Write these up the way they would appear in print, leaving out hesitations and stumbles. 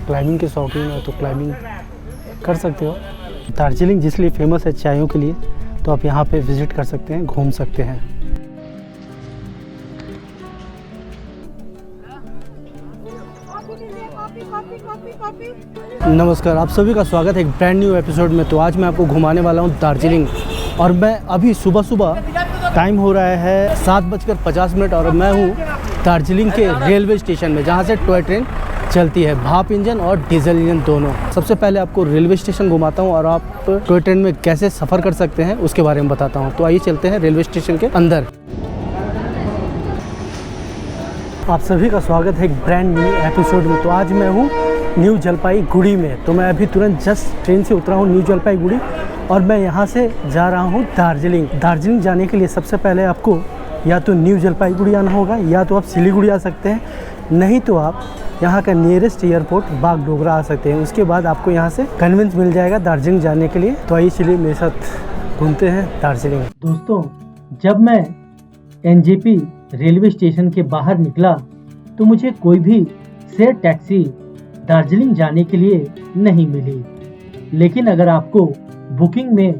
Climbing के शौकीन हो तो क्लाइंबिंग कर सकते हो। दार्जिलिंग जिसलिए फेमस है चायों के लिए, तो आप यहाँ पे विज़िट कर सकते हैं, घूम सकते हैं। नमस्कार, आप सभी का स्वागत है एक ब्रांड न्यू एपिसोड में। तो आज मैं आपको घुमाने वाला हूँ दार्जिलिंग, और मैं अभी सुबह टाइम हो रहा है 7:50 और मैं हूँ दार्जिलिंग के रेलवे स्टेशन में, जहाँ से टॉय ट्रेन चलती है, भाप इंजन और डीजल इंजन दोनों। सबसे पहले आपको रेलवे स्टेशन घुमाता हूँ और आप टॉय ट्रेन में कैसे सफ़र कर सकते हैं उसके बारे में बताता हूँ। तो आइए चलते हैं रेलवे स्टेशन के अंदर। आप सभी का स्वागत है एक ब्रांड न्यू एपिसोड में। तो आज मैं हूँ न्यू जलपाईगुड़ी में। तो मैं अभी तुरंत जस्ट ट्रेन से उतरा हूँ न्यू जलपाईगुड़ी, और मैं यहाँ से जा रहा हूँ दार्जिलिंग। दार्जिलिंग जाने के लिए सबसे पहले आपको या तो न्यू जलपाईगुड़ी आना होगा, या तो आप सिलीगुड़ी आ सकते हैं, नहीं तो आप यहाँ का नियरेस्ट एयरपोर्ट बागडोगरा आ सकते हैं। उसके बाद आपको यहाँ से कन्वेंस मिल जाएगा दार्जिलिंग जाने के लिए। तो आइए चलिए मेरे साथ घूमते हैं दार्जिलिंग। दोस्तों, जब मैं एनजेपी रेलवे स्टेशन के बाहर निकला तो मुझे कोई भी शेयर टैक्सी दार्जिलिंग जाने के लिए नहीं मिली। लेकिन अगर आपको बुकिंग में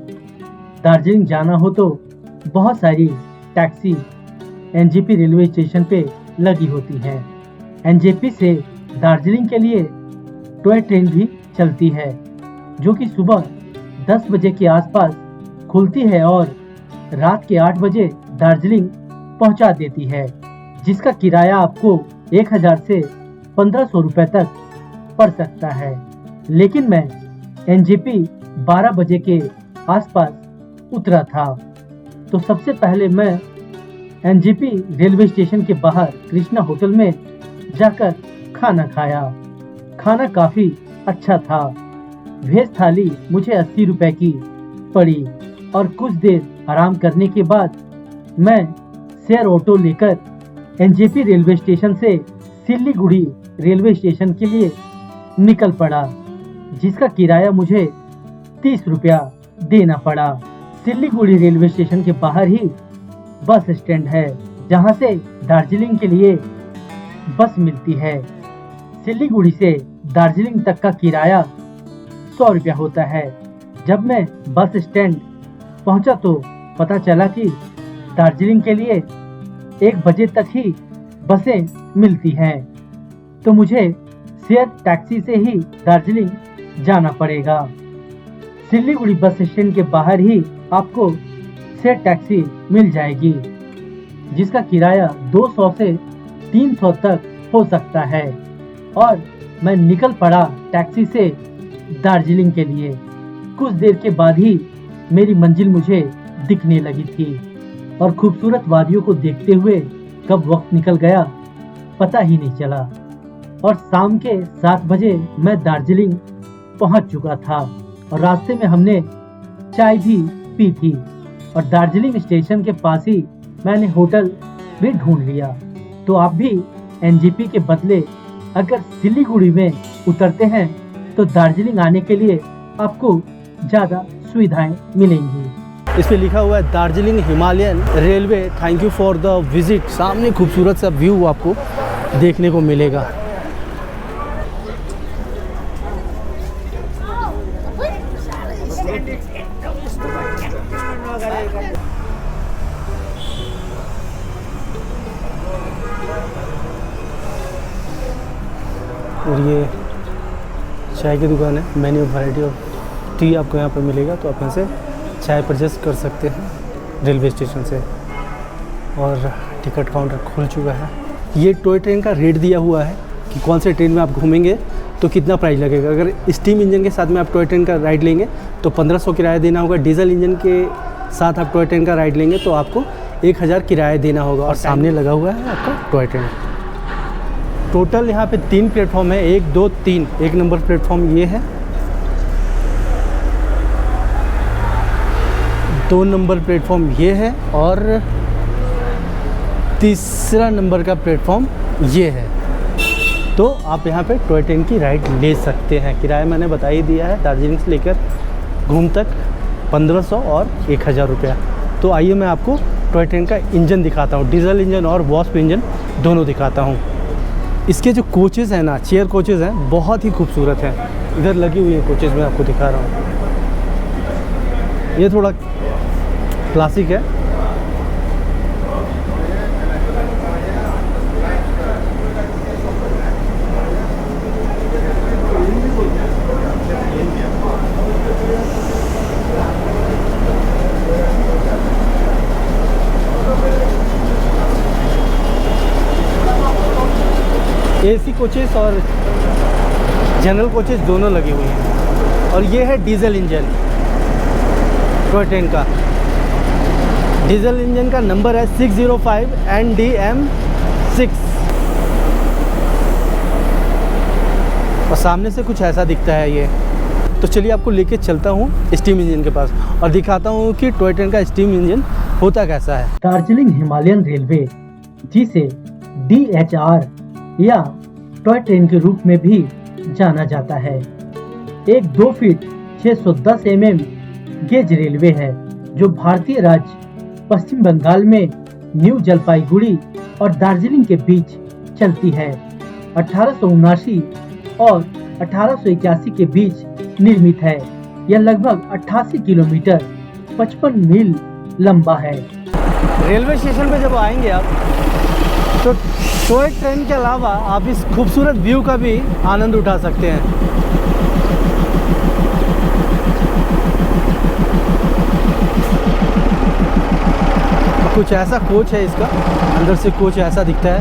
दार्जिलिंग जाना हो तो बहुत सारी टैक्सी एनजेपी रेलवे स्टेशन पे लगी होती हैं। एनजेपी से दार्जिलिंग के लिए टॉय ट्रेन भी चलती है, जो कि सुबह 10 बजे के आसपास खुलती है और रात के 8 बजे दार्जिलिंग पहुंचा देती है, जिसका किराया आपको 1000 से 1500 रुपए तक पड़ सकता है। लेकिन मैं एनजेपी 12 बजे के आसपास उतरा था, तो सबसे पहले मैं एनजेपी रेलवे स्टेशन के बाहर कृष्णा होटल में जाकर खाना खाया। खाना काफी अच्छा था। वेज थाली मुझे 80 रुपए की पड़ी, और कुछ देर आराम करने के बाद मैं शेयर ऑटो लेकर एनजेपी रेलवे स्टेशन से सिलीगुड़ी रेलवे स्टेशन के लिए निकल पड़ा, जिसका किराया मुझे 30 रुपया देना पड़ा। सिलीगुड़ी रेलवे स्टेशन के बाहर ही बस स्टैंड है, जहां से दार्जिलिंग के लिए बस मिलती है। सिलीगुड़ी से दार्जिलिंग तक का किराया 100 रुपया होता है। जब मैं बस स्टैंड पहुंचा तो पता चला कि दार्जिलिंग के लिए 1 बजे तक ही बसें मिलती हैं, तो मुझे शेयर टैक्सी से ही दार्जिलिंग जाना पड़ेगा। सिलीगुड़ी बस स्टैंड के बाहर ही आपको शेयर टैक्सी मिल जाएगी, जिसका किराया 200 से 300 तक हो सकता है। और मैं निकल पड़ा टैक्सी से दार्जिलिंग के लिए। कुछ देर के बाद ही मेरी मंजिल मुझे दिखने लगी थी, और खूबसूरत वादियों को देखते हुए कब वक्त निकल गया पता ही नहीं चला। और शाम के 7 बजे मैं दार्जिलिंग पहुंच चुका था, और रास्ते में हमने चाय भी पी थी, और दार्जिलिंग स्टेशन के पास ही मैंने होटल भी ढूंढ लिया। तो आप भी एनजेपी के बदले अगर सिलीगुड़ी में उतरते हैं तो दार्जिलिंग आने के लिए आपको ज़्यादा सुविधाएं मिलेंगी। इस पे लिखा हुआ है Darjeeling Himalayan railway, thank you for the visit. सामने खूबसूरत सा व्यू आपको देखने को मिलेगा। और ये चाय की दुकान है, मेन्यू वैरायटी ऑफ टी आपको यहाँ पर मिलेगा, तो आप यहाँ से चाय परचेस कर सकते हैं रेलवे स्टेशन से। और टिकट काउंटर खुल चुका है। ये टॉय ट्रेन का रेट दिया हुआ है कि कौन से ट्रेन में आप घूमेंगे तो कितना प्राइस लगेगा। अगर स्टीम इंजन के साथ में आप टॉय ट्रेन का राइड लेंगे तो 1500 किराया देना होगा। डीजल इंजन के साथ आप टॉय ट्रेन का राइड लेंगे तो आपको 1000 किराया देना होगा। और सामने लगा हुआ है आपका टॉय ट्रेन। टोटल यहाँ पे 3 प्लेटफॉर्म है, 1, 2, 3। 1 नंबर प्लेटफॉर्म ये है, 2 नंबर प्लेटफॉर्म ये है, और 3रा नंबर का प्लेटफॉर्म ये है। तो आप यहाँ पे टॉय ट्रेन की राइड ले सकते हैं। किराया मैंने बता ही दिया है, दार्जिलिंग से लेकर घूम तक 1500 और 1000 रुपया। तो आइए मैं आपको टॉय ट्रेन का इंजन दिखाता हूँ, डीजल इंजन और वास्प इंजन दोनों दिखाता हूँ। इसके जो कोचेज़ हैं ना, चेयर कोचेज़ हैं, बहुत ही खूबसूरत हैं। इधर लगी हुई है कोचेज़, मैं आपको दिखा रहा हूँ। ये थोड़ा क्लासिक है। एसी कोचेस और जनरल कोचेस दोनों लगी हुई हैं। और ये है डीजल इंजन, टॉय ट्रेन का डीजल इंजन का नंबर है 605 NDM6। और सामने से कुछ ऐसा दिखता है ये। तो चलिए आपको लेके चलता हूँ स्टीम इंजन के पास और दिखाता हूँ कि टॉय ट्रेन का स्टीम इंजन होता कैसा है। दार्जिलिंग हिमालयन रेलवे, जिसे DHR या टॉय ट्रेन के रूप में भी जाना जाता है, एक 2 फीट 610 mm गेज रेलवे है जो भारतीय राज्य पश्चिम बंगाल में न्यू जलपाईगुड़ी और दार्जिलिंग के बीच चलती है। 1879 और 1881 के बीच निर्मित है। यह लगभग 88 किलोमीटर 55 मील लंबा है। रेलवे स्टेशन पे जब आएंगे आप तो टॉय ट्रेन के अलावा आप इस खूबसूरत व्यू का भी आनंद उठा सकते हैं। कुछ ऐसा कोच है इसका, अंदर से कोच ऐसा दिखता है।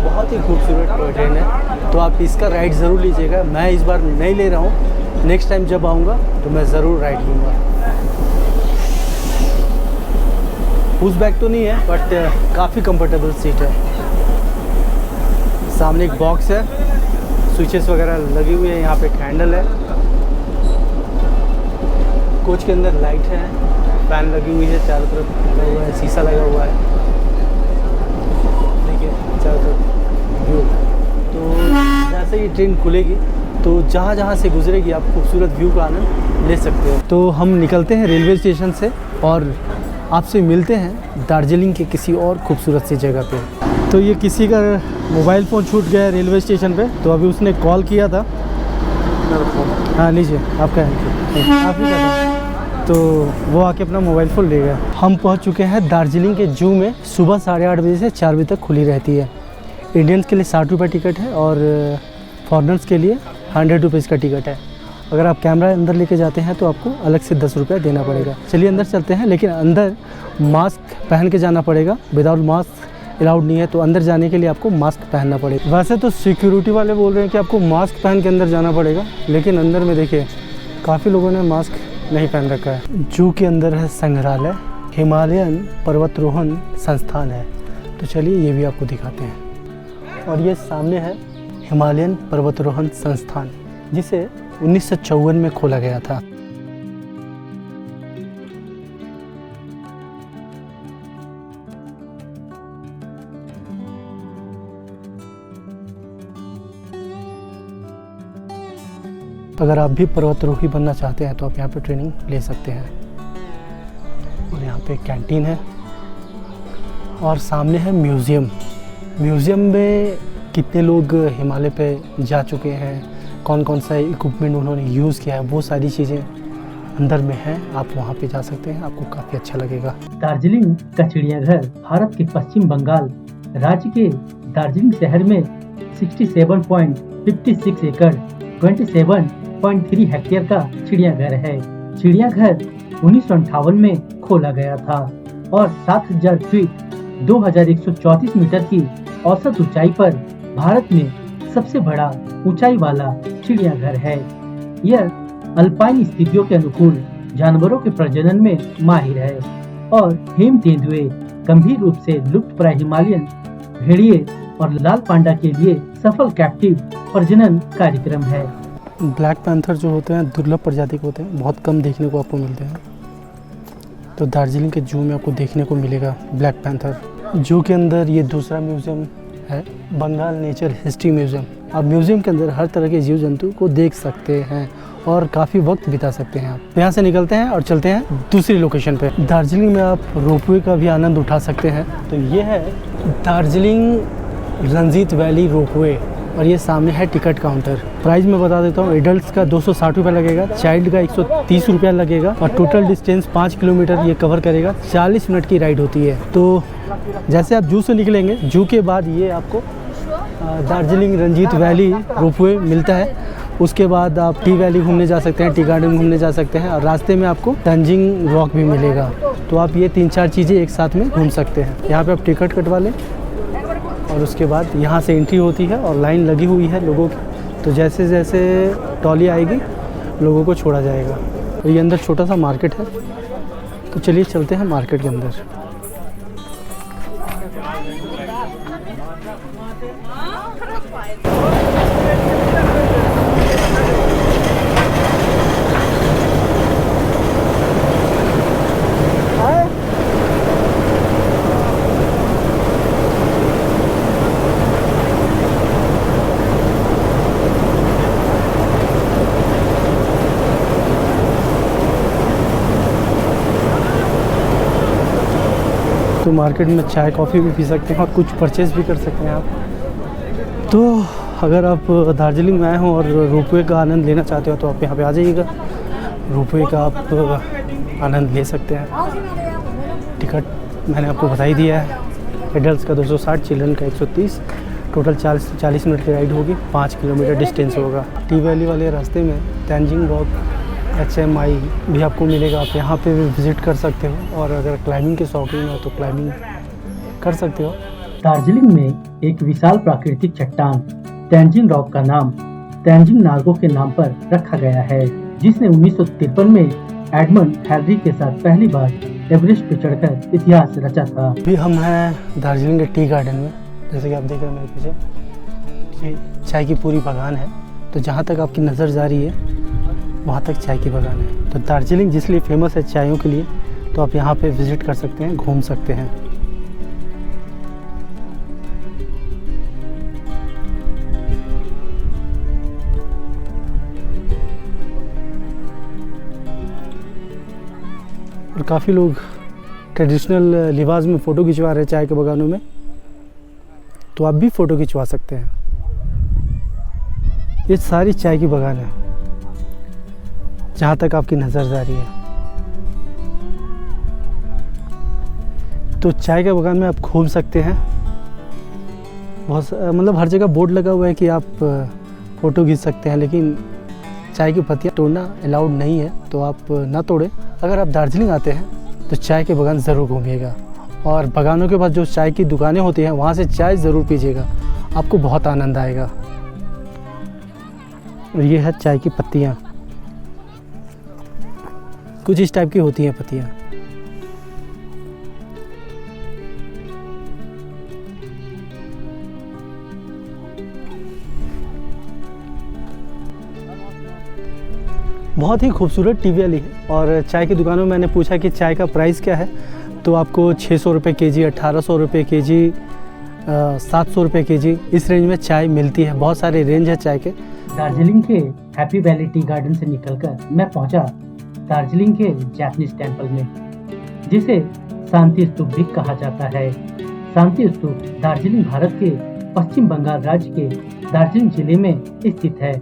बहुत ही खूबसूरत टॉय ट्रेन है, तो आप इसका राइड ज़रूर लीजिएगा। मैं इस बार नहीं ले रहा हूँ, नेक्स्ट टाइम जब आऊँगा तो मैं ज़रूर राइड लूँगा। पुश बैक तो नहीं है बट काफ़ी कंफर्टेबल सीट है। सामने एक बॉक्स है, स्विचेस वगैरह लगी हुई है, यहाँ पे हैंडल है। कोच के अंदर लाइट है, फैन लगी हुई है, चारों तरफ लगा हुआ है, शीशा लगा हुआ है। देखिए चारों तरफ व्यू। तो जैसे ही ट्रेन खुलेगी तो जहाँ जहाँ से गुजरेगी आप खूबसूरत व्यू का आनंद ले सकते हो। तो हम निकलते हैं रेलवे स्टेशन से और आपसे मिलते हैं दार्जिलिंग के किसी और खूबसूरत सी जगह पे। तो ये किसी का मोबाइल फ़ोन छूट गया है रेलवे स्टेशन पे, तो अभी उसने कॉल किया था। हाँ लीजिए, आपका है, आप ही का था। तो वो आके अपना मोबाइल फ़ोन ले गया। हम पहुंच चुके हैं दार्जिलिंग के जू में। सुबह 8:30 बजे से 4 बजे तक खुली रहती है। इंडियंस के लिए 60 रुपये टिकट है और फॉरेनर्स के लिए 100 रुपीज़ का टिकट है। अगर आप कैमरा अंदर लेके जाते हैं तो आपको अलग से 10 रुपये देना पड़ेगा। चलिए अंदर चलते हैं, लेकिन अंदर मास्क पहन के जाना पड़ेगा। विदाउट मास्क अलाउड नहीं है, तो अंदर जाने के लिए आपको मास्क पहनना पड़ेगा। वैसे तो सिक्योरिटी वाले बोल रहे हैं कि आपको मास्क पहन के अंदर जाना पड़ेगा, लेकिन अंदर में देखिए काफ़ी लोगों ने मास्क नहीं पहन रखा है। जू के अंदर है संग्रहालय, हिमालयन पर्वतारोहण संस्थान है। तो चलिए ये भी आपको दिखाते हैं। और ये सामने है हिमालयन पर्वतारोहण संस्थान, जिसे 1954 में खोला गया था। अगर आप भी पर्वतारोही बनना चाहते हैं तो आप यहाँ पे ट्रेनिंग ले सकते हैं। और यहाँ पे कैंटीन है और सामने है म्यूज़ियम। म्यूज़ियम में कितने लोग हिमालय पे जा चुके हैं, कौन कौन सा इक्विपमेंट उन्होंने यूज़ किया है, वो सारी चीज़ें अंदर में हैं। आप वहाँ पे जा सकते हैं, आपको काफ़ी अच्छा लगेगा। दार्जिलिंग का चिड़ियाघर भारत के पश्चिम बंगाल राज्य के दार्जिलिंग शहर में 67.56 एकड़ 27.3 हेक्टेयर का चिड़ियाघर है। चिड़ियाघर 1958 में खोला गया था और 7000 फीट 2134 मीटर की औसत ऊंचाई पर भारत में सबसे बड़ा ऊंचाई वाला चिड़ियाघर है। यह अल्पाइन स्थितियों के अनुकूल जानवरों के प्रजनन में माहिर है और हिम तेंदुए, गंभीर रूप से लुप्तप्राय हिमालयन भेड़िए और लाल पांडा के लिए सफल कैप्टिव प्रजनन कार्यक्रम है। ब्लैक पैंथर जो होते हैं दुर्लभ प्रजाति के होते हैं, बहुत कम देखने को आपको मिलते हैं। तो दार्जिलिंग के जू में आपको देखने को मिलेगा ब्लैक पैंथर। जू के अंदर ये दूसरा म्यूज़ियम है, बंगाल नेचर हिस्ट्री म्यूज़ियम। आप म्यूज़ियम के अंदर हर तरह के जीव जंतु को देख सकते हैं और काफ़ी वक्त बिता सकते हैं। आप यहाँ से निकलते हैं और चलते हैं दूसरी लोकेशन पे। दार्जिलिंग में आप रोपवे का भी आनंद उठा सकते हैं। तो ये है दार्जिलिंग रंजीत वैली रोपवे और ये सामने है टिकट काउंटर। प्राइस मैं बता देता हूँ, एडल्ट्स का 260 रुपये लगेगा, चाइल्ड का 130 रुपया लगेगा और टोटल डिस्टेंस 5 किलोमीटर ये कवर करेगा। 40 मिनट की राइड होती है। तो जैसे आप जू से निकलेंगे, जू के बाद ये आपको दार्जिलिंग रंजीत वैली रोपवे मिलता है। उसके बाद आप टी वैली घूमने जा सकते हैं, टी गार्डन घूमने जा सकते हैं और रास्ते में आपको तेंजिंग रॉक भी मिलेगा। तो आप ये 3-4 चीज़ें एक साथ में घूम सकते हैं। यहाँ पे आप टिकट कटवा लें और उसके बाद यहाँ से एंट्री होती है और लाइन लगी हुई है लोगों की। तो जैसे जैसे ट्रॉली आएगी लोगों को छोड़ा जाएगा। और ये अंदर छोटा सा मार्केट है, तो चलिए चलते हैं मार्केट के अंदर। तो मार्केट में चाय कॉफ़ी भी पी सकते हैं और कुछ परचेज़ भी कर सकते हैं आप। तो अगर आप दार्जिलिंग में आए हों और रोपवे का आनंद लेना चाहते हो तो आप यहाँ पे आ जाइएगा। रोपवे का आप आनंद ले सकते हैं। टिकट मैंने आपको बता ही दिया है, एडल्ट्स का 260, चिल्ड्रन का 130, टोटल 40 मिनट की राइड होगी। 5 किलोमीटर डिस्टेंस होगा। टी वैली वाले रास्ते में तेंजिंग रॉक HMI भी आपको मिलेगा, आप यहाँ पे भी विज़िट कर सकते हो। और अगर क्लाइंबिंग के शौकीन हो तो क्लाइंबिंग कर सकते हो। दार्जिलिंग में एक विशाल प्राकृतिक चट्टान तेंजिंग रॉक का नाम तेंजिंग नार्गो के नाम पर रखा गया है, जिसने 1953 में एडमंड हैलरी के साथ पहली बार एवरेस्ट पर चढ़कर इतिहास रचा था। अभी हम हैं दार्जिलिंग के टी गार्डन में। जैसे कि आप देख रहे हैं मेरे पीछे चाय की पूरी बागान है। तो जहाँ तक आपकी नज़र जा रही है वहाँ तक चाय की बागान है। तो दार्जिलिंग जिसलिए फेमस है चायों के लिए, तो आप यहाँ पे विज़िट कर सकते हैं, घूम सकते हैं। और काफ़ी लोग ट्रेडिशनल लिबास में फ़ोटो खिंचवा रहे हैं चाय के बागानों में, तो आप भी फ़ोटो खिंचवा सकते हैं। ये सारी चाय की बागान है जहाँ तक आपकी नज़र जा रही है। तो चाय के बागान में आप घूम सकते हैं। बहुत मतलब हर जगह बोर्ड लगा हुआ है कि आप फ़ोटो खींच सकते हैं, लेकिन चाय की पत्तियाँ तोड़ना अलाउड नहीं है, तो आप ना तोड़ें। अगर आप दार्जिलिंग आते हैं तो चाय के बागान ज़रूर घूमिएगा और बागानों के पास जो चाय की दुकानें होती हैं वहाँ से चाय ज़रूर पीजिएगा, आपको बहुत आनंद आएगा। और ये है चाय की पत्तियाँ, कुछ इस टाइप की होती हैं पत्तियाँ। बहुत ही खूबसूरत टी वैली है। और चाय की दुकानों में मैंने पूछा कि चाय का प्राइस क्या है, तो आपको 600 रुपये केजी, 1800 रुपये केजी, 700 रुपये केजी, इस रेंज में चाय मिलती है। बहुत सारे रेंज है चाय के। दार्जिलिंग के हैप्पी वैली टी गार्डन से निकलकर मैं पहुंचा दार्जिलिंग के जापानीज टेम्पल में, जिसे शांति स्तूप भी कहा जाता है। शांति स्तूप दार्जिलिंग भारत के पश्चिम बंगाल राज्य के दार्जिलिंग जिले में स्थित है।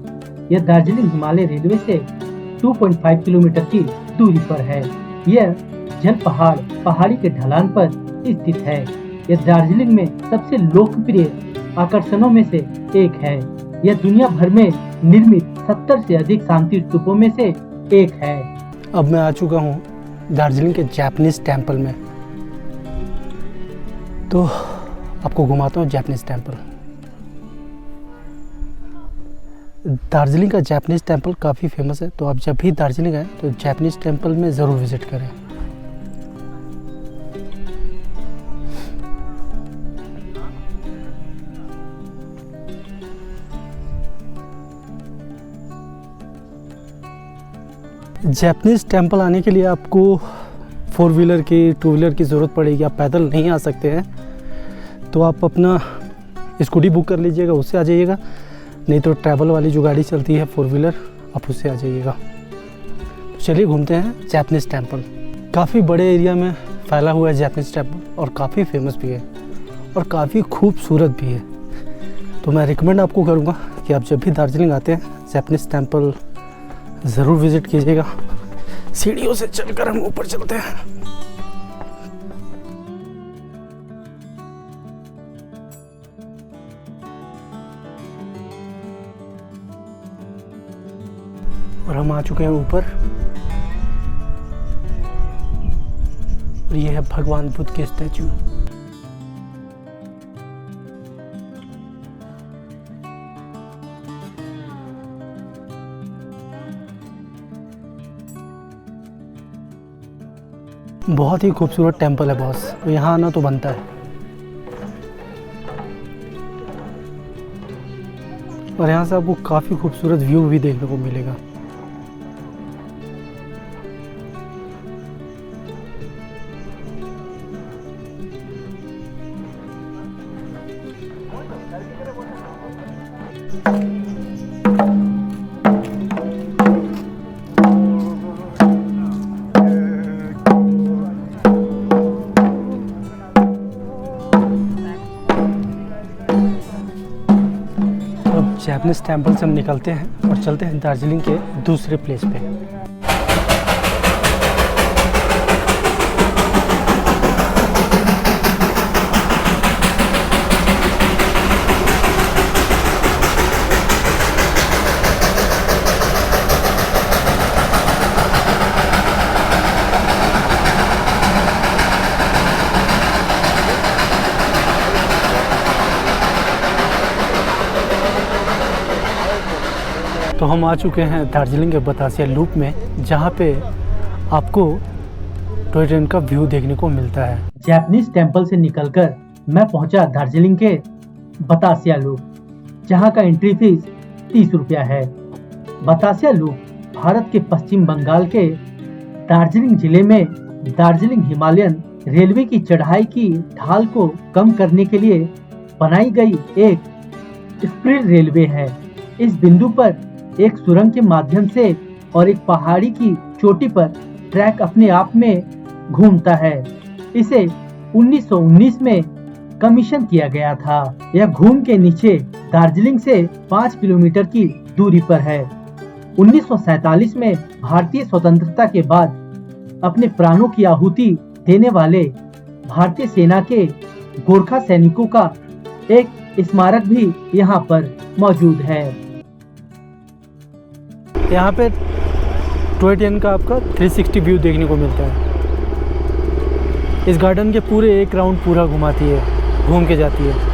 यह दार्जिलिंग हिमालय रेलवे से 2.5 किलोमीटर की दूरी पर है। यह जल पहाड़ी के ढलान पर स्थित है। यह दार्जिलिंग में सबसे लोकप्रिय आकर्षणों में से एक है। यह दुनिया भर में निर्मित 70 से अधिक शांति स्तूपों में से एक है। अब मैं आ चुका हूँ दार्जिलिंग के जापानीज टेम्पल में, तो आपको घुमाता हूँ जापानीज टेम्पल। दार्जिलिंग का जापानीज टेम्पल काफ़ी फेमस है, तो आप जब भी दार्जिलिंग आए तो जापानीज टेम्पल में ज़रूर विज़िट करें। जापानीज टेम्पल आने के लिए आपको 4 व्हीलर की, 2 व्हीलर की ज़रूरत पड़ेगी। आप पैदल नहीं आ सकते हैं, तो आप अपना स्कूटी बुक कर लीजिएगा, उससे आ जाइएगा। नहीं तो ट्रैवल वाली जो गाड़ी चलती है 4 व्हीलर, आप उससे आ जाइएगा। तो चलिए घूमते हैं जापानीज टेम्पल। काफ़ी बड़े एरिया में फैला हुआ है जापानीज टेम्पल और काफ़ी फेमस भी है और काफ़ी खूबसूरत भी है। तो मैं रिकमेंड आपको करूँगा कि आप जब भी दार्जिलिंग आते हैं जैपनीज टेम्पल ज़रूर विज़िट कीजिएगा। सीढ़ियों से चलकर हम ऊपर चलते हैं। और हम आ चुके हैं ऊपर और ये है भगवान बुद्ध के स्टैचू। बहुत ही खूबसूरत टेंपल है बॉस, यहाँ आना तो बनता है। और यहाँ से आपको काफ़ी खूबसूरत व्यू भी देखने को मिलेगा। जैपनीज टेम्पल से हम निकलते हैं और चलते हैं दार्जिलिंग के दूसरे प्लेस पे। तो हम आ चुके हैं दार्जिलिंग के बतासिया लूप में, जहाँ पे आपको टॉय ट्रेन का व्यू देखने को मिलता है। जैपनीज टेम्पल से निकलकर मैं पहुंचा दार्जिलिंग के बतासिया लूप, जहां का एंट्री फीस 30 रुपया है। बतासिया लूप भारत के पश्चिम बंगाल के दार्जिलिंग जिले में दार्जिलिंग हिमालयन रेलवे की चढ़ाई की ढाल को कम करने के लिए बनाई गई एक स्प्रिल रेलवे है। इस बिंदु पर एक सुरंग के माध्यम से और एक पहाड़ी की चोटी पर ट्रैक अपने आप में घूमता है। इसे 1919 में कमीशन किया गया था। यह घूम के नीचे दार्जिलिंग से 5 किलोमीटर की दूरी पर है। 1947 में भारतीय स्वतंत्रता के बाद अपने प्राणों की आहुति देने वाले भारतीय सेना के गोरखा सैनिकों का एक स्मारक भी यहाँ पर मौजूद है। यहाँ पे टॉय ट्रेन का आपका 360 व्यू देखने को मिलता है। इस गार्डन के पूरे एक राउंड पूरा घुमाती है, घूम के जाती है।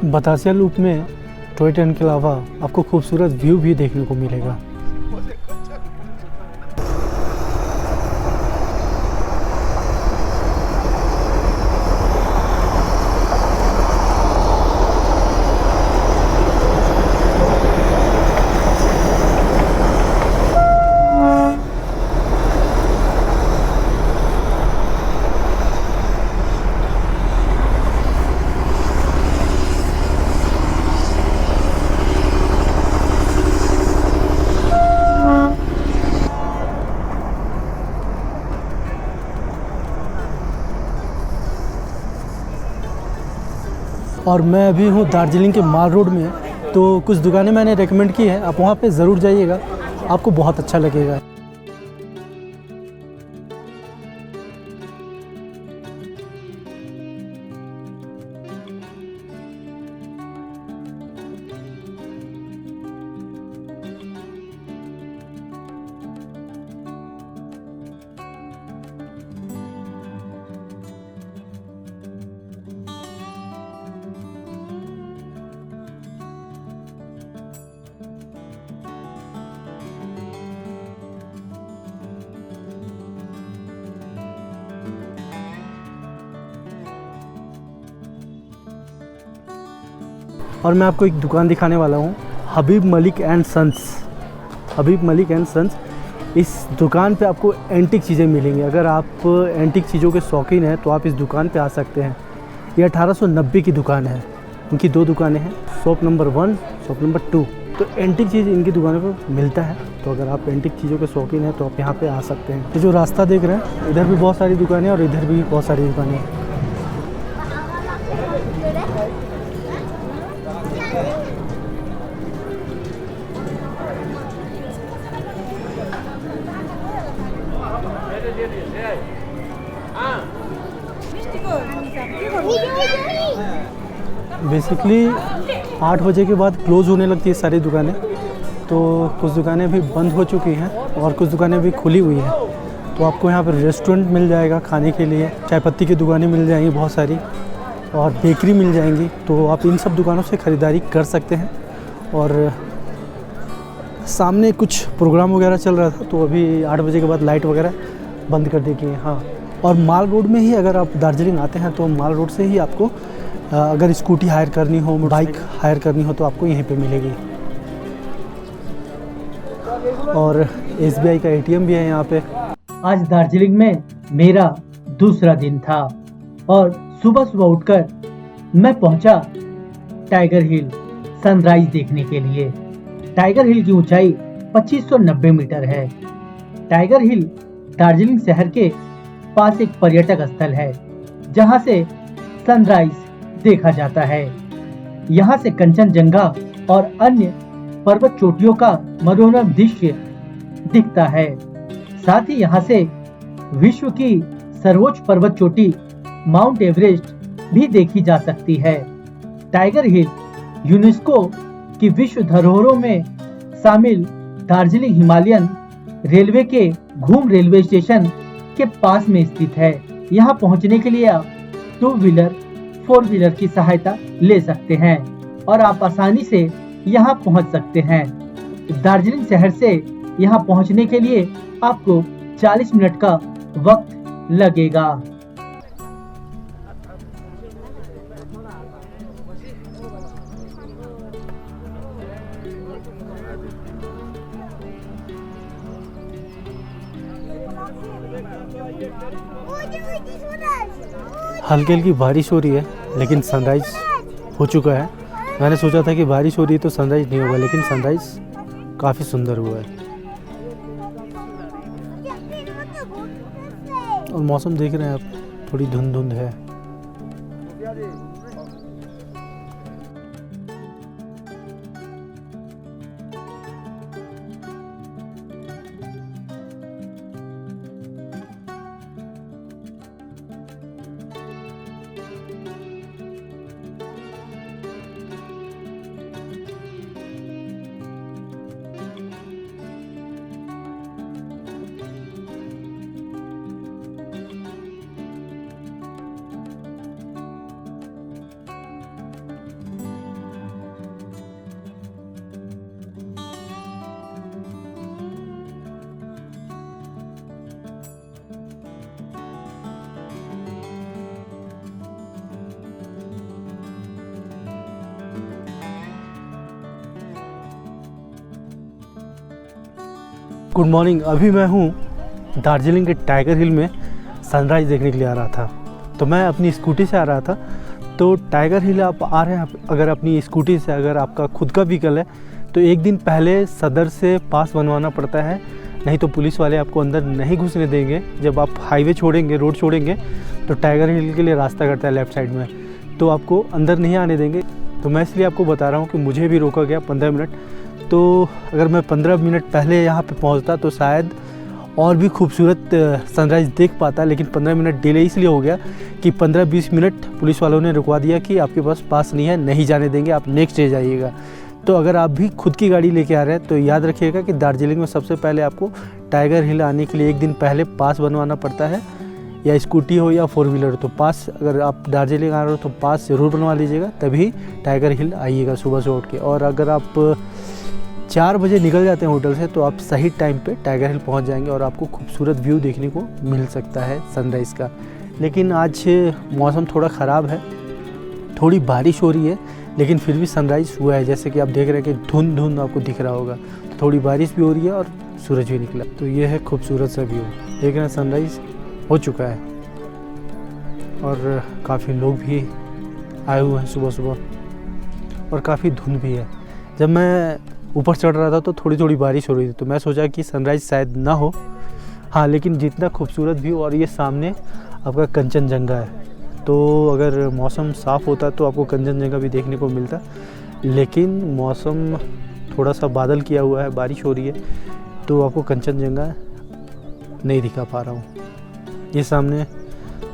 बतासिया लूप में टॉय ट्रेन के अलावा आपको खूबसूरत व्यू भी देखने को मिलेगा। और मैं अभी हूँ दार्जिलिंग के माल रोड में, तो कुछ दुकानें मैंने रेकमेंड की है, आप वहाँ पे ज़रूर जाइएगा, आपको बहुत अच्छा लगेगा। और मैं आपको एक दुकान दिखाने वाला हूँ, Habib Malik and sons. Habib Malik and sons, इस दुकान पे आपको एंटीक चीज़ें मिलेंगी। अगर आप एंटीक चीज़ों के शौकीन हैं तो आप इस दुकान पे आ सकते हैं। ये 1890 की दुकान है। इनकी 2 दुकानें हैं, शॉप नंबर 1, शॉप नंबर 2। तो एंटीक चीज़ इनकी दुकानों पर मिलता है। तो अगर आप एंटीक चीज़ों के शौकीन हैं तो आप यहाँ पे आ सकते हैं। ये जो रास्ता देख रहे हैं, इधर भी बहुत सारी दुकानें हैं और इधर भी बहुत सारी दुकानें हैं। बेसिकली 8 बजे के बाद क्लोज़ होने लगती है सारी दुकानें, तो कुछ दुकानें भी बंद हो चुकी हैं और कुछ दुकानें भी खुली हुई हैं। तो आपको यहाँ पर रेस्टोरेंट मिल जाएगा खाने के लिए, चाय पत्ती की दुकानें मिल जाएंगी बहुत सारी, और बेकरी मिल जाएंगी। तो आप इन सब दुकानों से ख़रीदारी कर सकते हैं। और सामने कुछ प्रोग्राम वगैरह चल रहा था, तो अभी 8 बजे के बाद लाइट वगैरह बंद कर दी गई है। हाँ, और माल रोड में ही अगर आप दार्जिलिंग आते हैं तो माल रोड से ही आपको अगर स्कूटी हायर करनी हो, बाइक हायर करनी हो तो आपको यहीं पे मिलेगी। और SBI का ATM भी है यहाँ पे। आज दार्जिलिंग में मेरा दूसरा दिन था और सुबह सुबह उठकर मैं पहुंचा टाइगर हिल सनराइज देखने के लिए। टाइगर हिल की ऊंचाई 2590 मीटर है। टाइगर हिल दार्जिलिंग शहर के पास एक पर्यटक स्थल है जहां से सनराइज देखा जाता है। यहाँ से कंचनजंगा और अन्य पर्वत चोटियों का मनोरम दृश्य दिखता है। साथ ही यहाँ से विश्व की सर्वोच्च पर्वत चोटी माउंट एवरेस्ट भी देखी जा सकती है। टाइगर हिल यूनेस्को की विश्व धरोहरों में शामिल दार्जिलिंग हिमालयन रेलवे के घूम रेलवे स्टेशन के पास में स्थित है। यहाँ पहुँचने के लिए आप 2 व्हीलर 4 व्हीलर की सहायता ले सकते हैं और आप आसानी से यहाँ पहुँच सकते हैं। दार्जिलिंग शहर से यहाँ पहुँचने के लिए आपको 40 मिनट का वक्त लगेगा। हल्की हल्की बारिश हो रही है, लेकिन सनराइज़ हो चुका है। मैंने सोचा था कि बारिश हो रही है तो सनराइज़ नहीं होगा, लेकिन सनराइज़ काफ़ी सुंदर हुआ है। और मौसम देख रहे हैं आप, थोड़ी धुंध धुंध है। Good morning. अभी मैं हूँ दार्जिलिंग के टाइगर हिल में सनराइज़ देखने के लिए आ रहा था। तो मैं अपनी स्कूटी से आ रहा था। तो टाइगर हिल आप आ रहे हैं, अगर अपनी स्कूटी से, अगर आपका खुद का व्हीकल है तो एक दिन पहले सदर से पास बनवाना पड़ता है, नहीं तो पुलिस वाले आपको अंदर नहीं घुसने देंगे। जब आप हाईवे छोड़ेंगे, रोड छोड़ेंगे, तो टाइगर हिल के लिए रास्ता करता है लेफ़्ट साइड में। तो आपको अंदर नहीं आने देंगे। तो मैं इसलिए आपको बता रहा हूँ कि मुझे भी रोका गया 15 मिनट। तो अगर मैं 15 मिनट पहले यहाँ पे पहुँचता तो शायद और भी खूबसूरत सनराइज़ देख पाता, लेकिन 15 मिनट डिले इसलिए हो गया कि 15-20 मिनट पुलिस वालों ने रुकवा दिया कि आपके पास पास नहीं है, नहीं जाने देंगे, आप नेक्स्ट डे जाइएगा। तो अगर आप भी खुद की गाड़ी लेके आ रहे हैं तो याद रखिएगा कि दार्जिलिंग में सबसे पहले आपको टाइगर हिल आने के लिए एक दिन पहले पास बनवाना पड़ता है, या स्कूटी हो या 4 व्हीलर। तो पास, अगर आप दार्जिलिंग आ रहे हो तो पास ज़रूर बनवा लीजिएगा, तभी टाइगर हिल आइएगा सुबह से उठ के। और अगर आप 4 बजे निकल जाते हैं होटल से तो आप सही टाइम पे टाइगर हिल पहुंच जाएंगे और आपको खूबसूरत व्यू देखने को मिल सकता है सनराइज़ का। लेकिन आज मौसम थोड़ा ख़राब है, थोड़ी बारिश हो रही है, लेकिन फिर भी सनराइज़ हुआ है। जैसे कि आप देख रहे हैं कि धुंध आपको दिख रहा होगा, तो थोड़ी बारिश भी हो रही है और सूरज भी निकला। तो ये है खूबसूरत सा व्यू, देख रहे हैं सनराइज़ हो चुका है और काफ़ी लोग भी आए हुए हैं सुबह सुबह और काफ़ी धुंध भी है। जब मैं ऊपर चढ़ रहा था तो थोड़ी थोड़ी बारिश हो रही थी, तो मैं सोचा कि सनराइज़ शायद ना हो। हाँ, लेकिन जितना खूबसूरत व्यू, और ये सामने आपका कंचनजंगा है, तो अगर मौसम साफ़ होता तो आपको कंचनजंगा भी देखने को मिलता, लेकिन मौसम थोड़ा सा बादल किया हुआ है, बारिश हो रही है, तो आपको कंचनजंगा नहीं दिखा पा रहा हूँ। ये सामने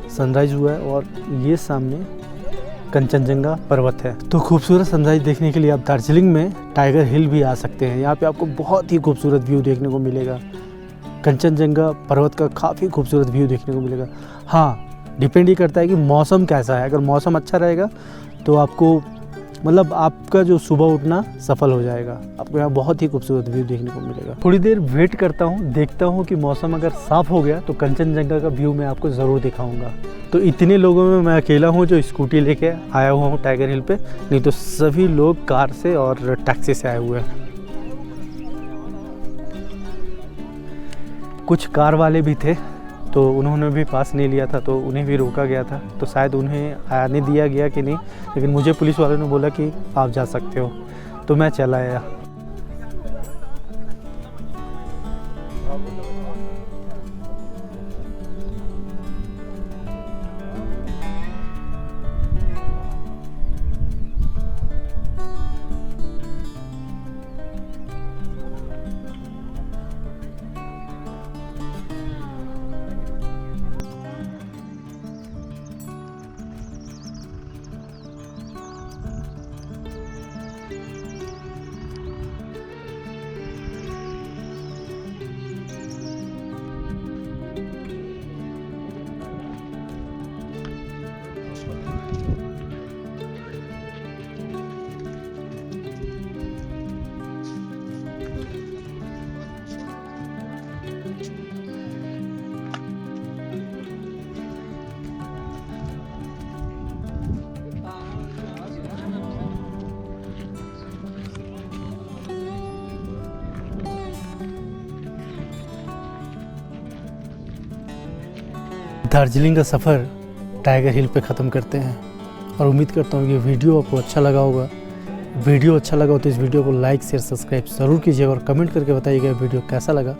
सनराइज़ हुआ है और ये सामने कंचनजंगा पर्वत है। तो खूबसूरत सनराइज़ देखने के लिए आप दार्जिलिंग में टाइगर हिल भी आ सकते हैं। यहाँ पे आपको बहुत ही खूबसूरत व्यू देखने को मिलेगा, कंचनजंगा पर्वत का काफ़ी खूबसूरत व्यू देखने को मिलेगा। हाँ, डिपेंड ये करता है कि मौसम कैसा है। अगर मौसम अच्छा रहेगा तो आपको, मतलब आपका जो सुबह उठना सफल हो जाएगा, आपको यहाँ बहुत ही खूबसूरत व्यू देखने को मिलेगा। थोड़ी देर वेट करता हूँ, देखता हूँ कि मौसम अगर साफ़ हो गया तो कंचनजंगा का व्यू मैं आपको ज़रूर दिखाऊंगा। तो इतने लोगों में मैं अकेला हूँ जो स्कूटी लेके आया हुआ हूँ टाइगर हिल पे, नहीं तो सभी लोग कार से और टैक्सी से आए हुए हैं। कुछ कार वाले भी थे तो उन्होंने भी पास नहीं लिया था, तो उन्हें भी रोका गया था, तो शायद उन्हें आने दिया गया कि नहीं, लेकिन मुझे पुलिस वालों ने बोला कि आप जा सकते हो, तो मैं चला आया। दार्जिलिंग का सफ़र टाइगर हिल पे ख़त्म करते हैं और उम्मीद करता हूँ कि वीडियो आपको अच्छा लगा होगा। वीडियो अच्छा लगा हो तो इस वीडियो को लाइक शेयर सब्सक्राइब ज़रूर कीजिएगा और कमेंट करके बताइएगा वीडियो कैसा लगा।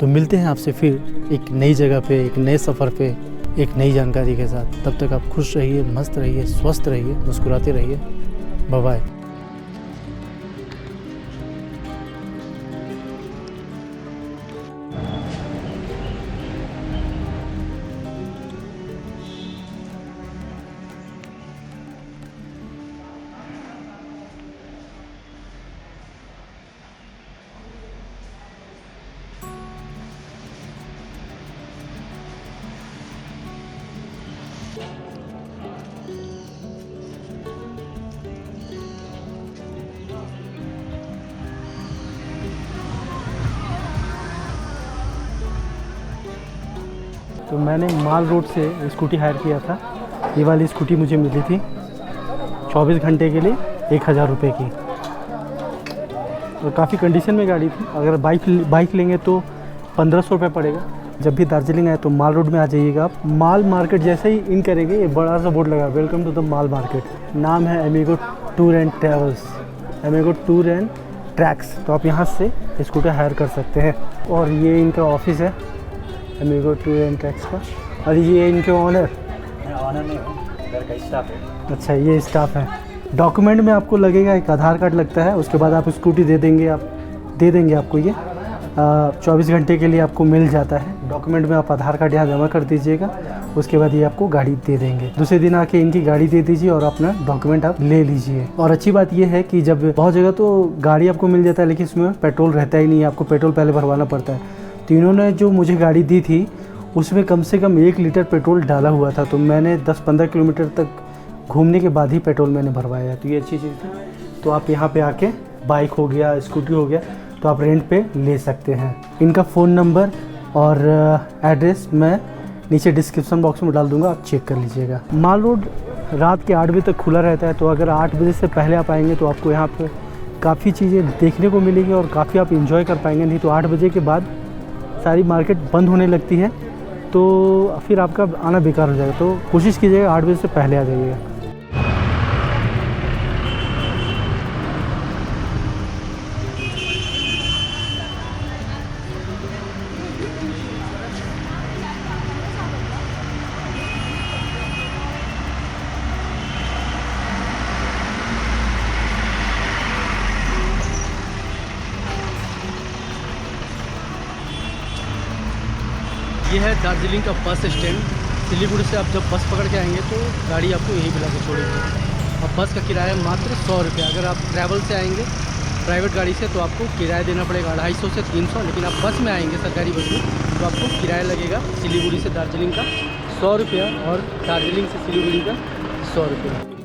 तो मिलते हैं आपसे फिर एक नई जगह पे, एक नए सफ़र पे, एक नई जानकारी के साथ। तब तक आप खुश रहिए, मस्त रहिए, स्वस्थ रहिए, मुस्कुराते रहिए। Bye bye. तो मैंने माल रोड से स्कूटी हायर किया था। ये वाली स्कूटी मुझे मिली थी 24 घंटे के लिए 1000 रुपये की, और काफ़ी कंडीशन में गाड़ी थी। अगर बाइक लेंगे तो 1500 रुपये पड़ेगा। जब भी दार्जिलिंग आए तो माल रोड में आ जाइएगा आप। माल मार्केट जैसे ही इन करेंगे, ये बड़ा सा बोर्ड लगा, welcome to the Mall market. नाम है Amigo tour and travels, Amigo tour and tracks. तो आप यहाँ से स्कूटर हायर कर सकते हैं। और ये इनका ऑफिस है अमीगो टूर एंड ट्रैक्स का, और ये इनके ऑनर ऑनर नहीं हूँ, इधर का स्टाफ है। अच्छा, ये स्टाफ है। डॉक्यूमेंट में आपको लगेगा एक आधार कार्ड लगता है, उसके बाद आप स्कूटी दे देंगे आपको ये 24 घंटे के लिए आपको मिल जाता है। डॉक्यूमेंट में आप आधार कार्ड यहाँ जमा कर दीजिएगा, उसके बाद ये आपको गाड़ी दे देंगे। दूसरे दिन आके इनकी गाड़ी दे दीजिए और अपना डॉक्यूमेंट आप ले लीजिए। और अच्छी बात ये है कि जब बहुत जगह तो गाड़ी आपको मिल जाता है लेकिन इसमें पेट्रोल रहता ही नहीं है, आपको पेट्रोल पहले भरवाना पड़ता है। तो इन्होंने जो मुझे गाड़ी दी थी उसमें कम से कम 1 लीटर पेट्रोल डाला हुआ था, तो मैंने 10-15 किलोमीटर तक घूमने के बाद ही पेट्रोल मैंने भरवाया। तो ये अच्छी चीज़ है। तो आप यहाँ पे आके बाइक हो गया, स्कूटी हो गया, तो आप रेंट पे ले सकते हैं। इनका फ़ोन नंबर और एड्रेस मैं नीचे डिस्क्रिप्शन बॉक्स में डाल दूंगा, आप चेक कर लीजिएगा। माल रोड रात के 8 बजे तक खुला रहता है, तो अगर 8 बजे से पहले आप आएंगे तो आपको यहाँ पे काफ़ी चीज़ें देखने को मिलेगी और काफ़ी आप इंजॉय कर पाएंगे। नहीं तो 8 बजे के बाद सारी मार्केट बंद होने लगती है, तो फिर आपका आना बेकार हो जाएगा। तो कोशिश कीजिएगा 8 बजे से पहले आ जाइएगा। ये है दार्जिलिंग का बस स्टैंड। सिलीगुड़ी से आप जब बस पकड़ के आएंगे तो गाड़ी आपको यहीं पे लाके छोड़ेगी। और बस का किराया मात्र 100 रुपये। अगर आप ट्रैवल से आएंगे प्राइवेट गाड़ी से तो आपको किराया देना पड़ेगा 250 से 300, लेकिन आप बस में आएंगे सरकारी बस में तो आपको किराया लगेगा सिलीगुड़ी से दार्जिलिंग का 100 रुपया और दार्जिलिंग से सिलीगुड़ी का 100 रुपया।